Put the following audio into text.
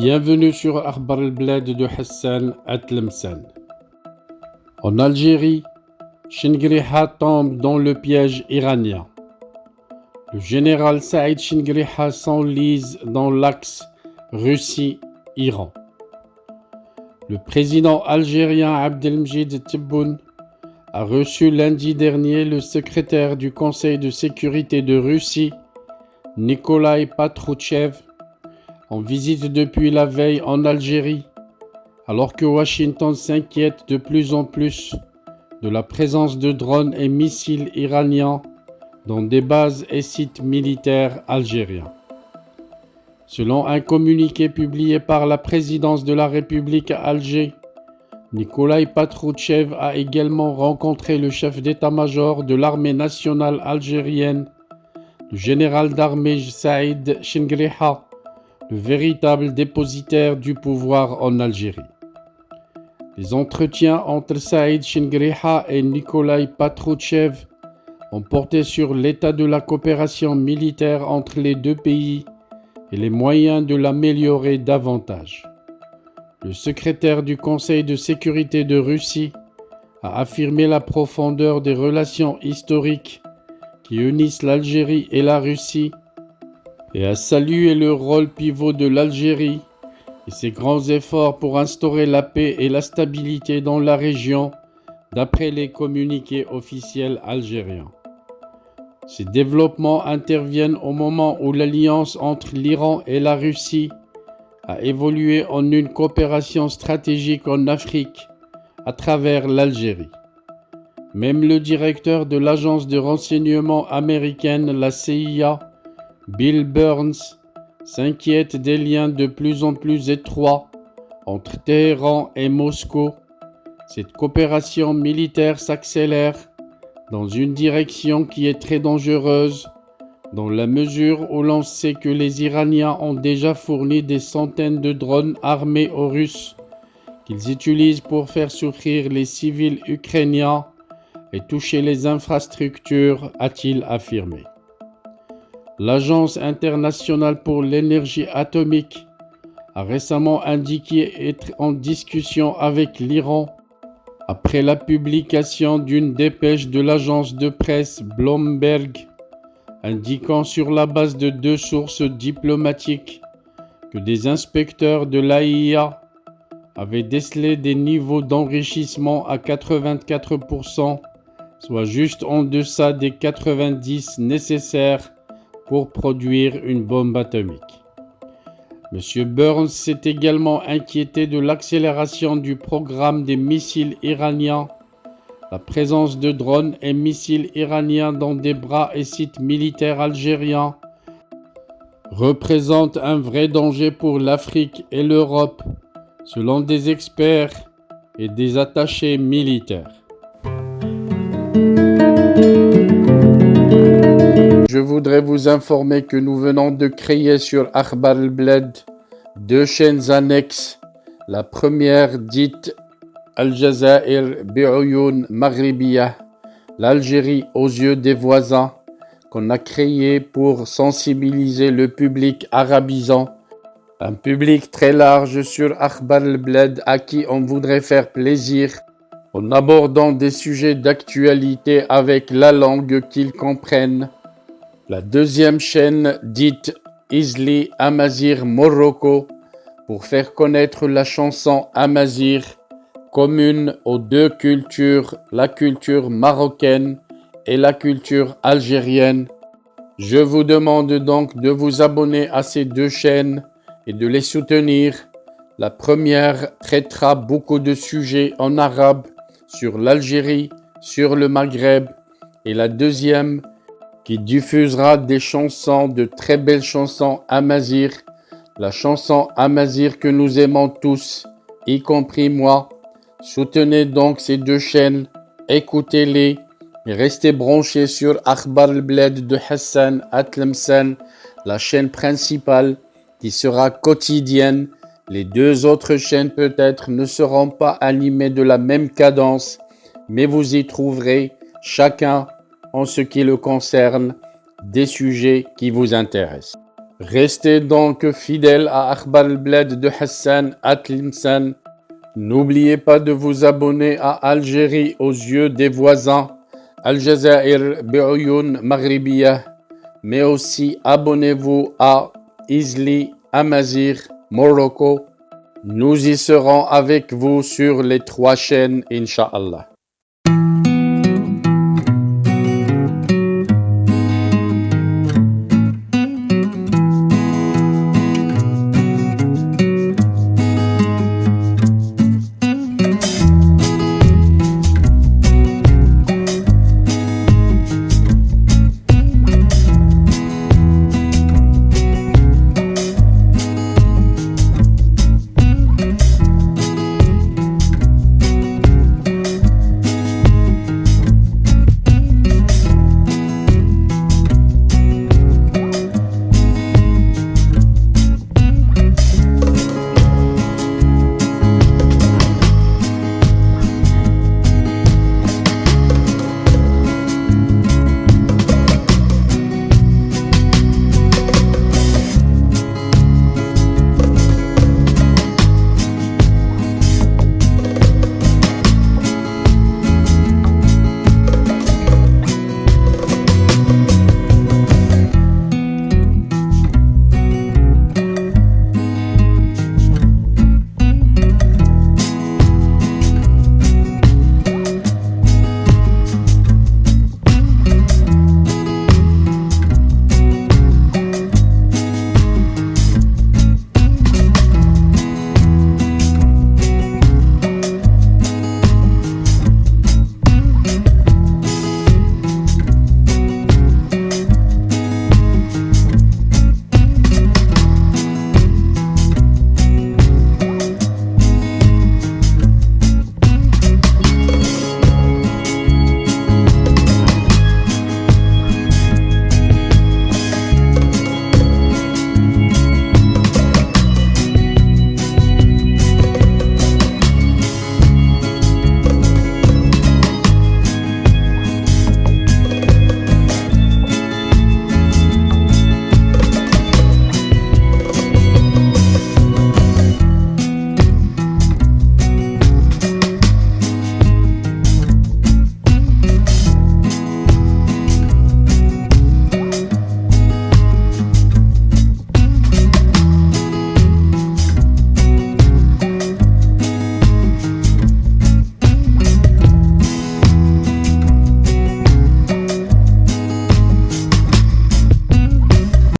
Bienvenue sur Akhbar al-Bled de Hassan Atlemsan. En Algérie, Chingriha tombe dans le piège iranien. Le général Saïd Chingriha s'enlise dans l'axe Russie-Iran. Le président algérien Abdelmjid Tebboune a reçu lundi dernier le secrétaire du Conseil de sécurité de Russie, Nikolai Patrouchev, en visite depuis la veille en Algérie, alors que Washington s'inquiète de plus en plus de la présence de drones et missiles iraniens dans des bases et sites militaires algériens. Selon un communiqué publié par la présidence de la République à Alger, Nikolai Patrouchev a également rencontré le chef d'état-major de l'armée nationale algérienne, le général d'armée Saïd Chingriha, le véritable dépositaire du pouvoir en Algérie. Les entretiens entre Saïd Chingriha et Nikolai Patrouchev ont porté sur l'état de la coopération militaire entre les deux pays et les moyens de l'améliorer davantage. Le secrétaire du Conseil de sécurité de Russie a affirmé la profondeur des relations historiques qui unissent l'Algérie et la Russie et a salué le rôle pivot de l'Algérie et ses grands efforts pour instaurer la paix et la stabilité dans la région, d'après les communiqués officiels algériens. Ces développements interviennent au moment où l'alliance entre l'Iran et la Russie a évolué en une coopération stratégique en Afrique à travers l'Algérie. Même le directeur de l'agence de renseignement américaine, la CIA, Bill Burns, s'inquiète des liens de plus en plus étroits entre Téhéran et Moscou. Cette coopération militaire s'accélère dans une direction qui est très dangereuse, dans la mesure où l'on sait que les Iraniens ont déjà fourni des centaines de drones armés aux Russes qu'ils utilisent pour faire souffrir les civils ukrainiens et toucher les infrastructures, a-t-il affirmé. L'Agence internationale pour l'énergie atomique a récemment indiqué être en discussion avec l'Iran après la publication d'une dépêche de l'agence de presse Bloomberg indiquant sur la base de 2 sources diplomatiques que des inspecteurs de l'AIA avaient décelé des niveaux d'enrichissement à 84%, soit juste en deçà des 90 nécessaires pour produire une bombe atomique. M. Burns s'est également inquiété de l'accélération du programme des missiles iraniens. La présence de drones et missiles iraniens dans des bras et sites militaires algériens représente un vrai danger pour l'Afrique et l'Europe, selon des experts et des attachés militaires. Je voudrais vous informer que nous venons de créer sur Akhbar al-Bled 2 chaînes annexes. La première dite Al-Jazair Bi'Oyoun Maghribiyah, l'Algérie aux yeux des voisins, qu'on a créée pour sensibiliser le public arabisant, un public très large sur Akhbar al-Bled à qui on voudrait faire plaisir en abordant des sujets d'actualité avec la langue qu'ils comprennent. La deuxième chaîne dite Isli Amazir Morocco pour faire connaître la chanson Amazir, commune aux deux cultures, la culture marocaine et la culture algérienne. Je vous demande donc de vous abonner à ces 2 chaînes et de les soutenir. La première traitera beaucoup de sujets en arabe sur l'Algérie, sur le Maghreb, et la deuxième qui diffusera des chansons, de très belles chansons amazigh, la chanson amazigh que nous aimons tous, y compris moi. Soutenez donc ces 2 chaînes, écoutez-les et restez branchés sur Akhbar al-Bled de Hassan Atlemsan, la chaîne principale qui sera quotidienne. Les 2 autres chaînes peut-être ne seront pas animées de la même cadence, mais vous y trouverez chacun en ce qui le concerne, des sujets qui vous intéressent. Restez donc fidèles à Akhbar al-Bled de Hassan Atlimsan. N'oubliez pas de vous abonner à Algérie aux yeux des voisins, Al-Jazair Bi'oyoun Maghribiyah, mais aussi abonnez-vous à Isli Amazir Morocco. Nous y serons avec vous sur les 3 chaînes, Inch'Allah.